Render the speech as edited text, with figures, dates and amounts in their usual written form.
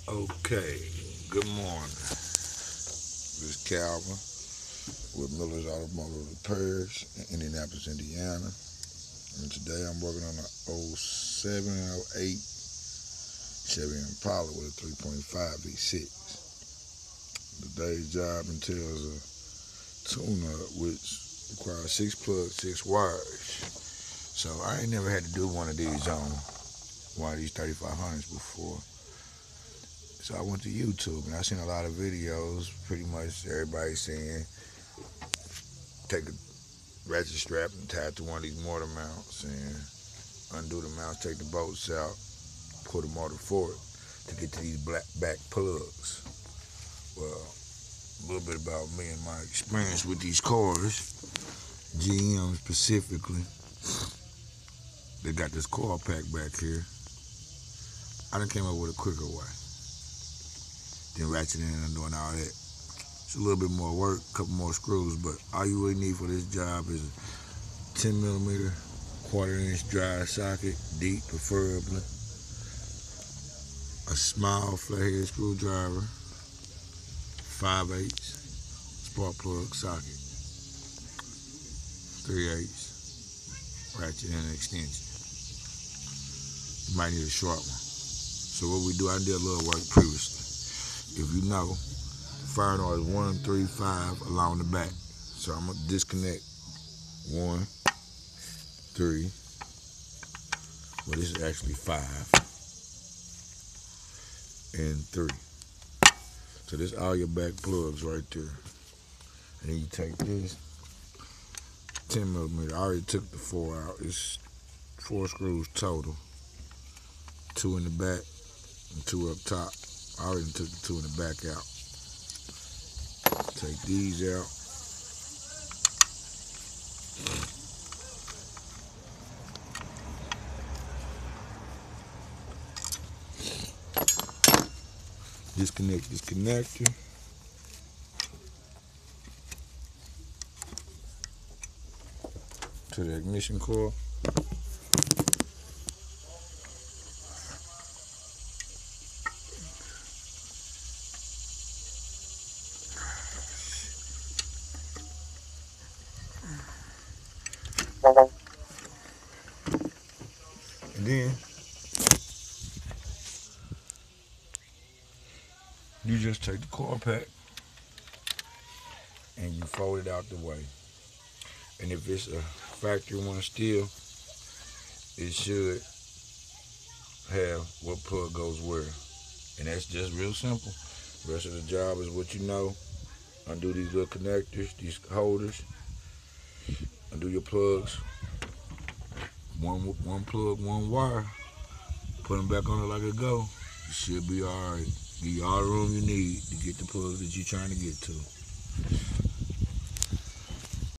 Okay, good morning. This is Calvin with Miller's Automotive Repairs in Indianapolis, Indiana. And today I'm working on an 07 and 08 Chevy Impala with a 3.5 V6. Today's job entails a tune-up which requires 6 plugs, 6 wires. So I ain't never had to do one of these on one of these 3500s before. So I went to YouTube and I seen a lot of videos. Pretty much everybody saying take a ratchet strap and tie it to one of these motor mounts and undo the mounts, take the bolts out, pull the motor forward to get to these black back plugs. Well, a little bit about me and my experience with these cars, GM specifically. They got this coil pack back here. I done came up with a quicker way than ratcheting and doing all that. It's a little bit more work, a couple more screws, but all you really need for this job is a 10 millimeter, 1/4 inch dry socket, deep preferably, a small flathead screwdriver, 5/8 spark plug socket, 3/8 ratchet and an extension. You might need a short one. So what we do, I did a little work previously. If you know, the fire noise is 1, 3, 5 along the back. So I'm gonna disconnect 1, 3. Well, this is actually 5 and 3. So this is all your back plugs right there. And then you take this 10 millimeter. I already took the 4 out. It's 4 screws total. 2 in the back and 2 up top. I already took the 2 in the back out. Take these out. Disconnect this connector. To the ignition coil. And then you just take the coil pack and you fold it out the way. And if it's a factory one still, it should have what plug goes where. And that's just real simple. The rest of the job is what you know. Undo these little connectors, these holders. Undo your plugs. One plug, one wire. Put them back on it like it go. You should be alright. Give you all the room you need to get the plugs that you're trying to get to.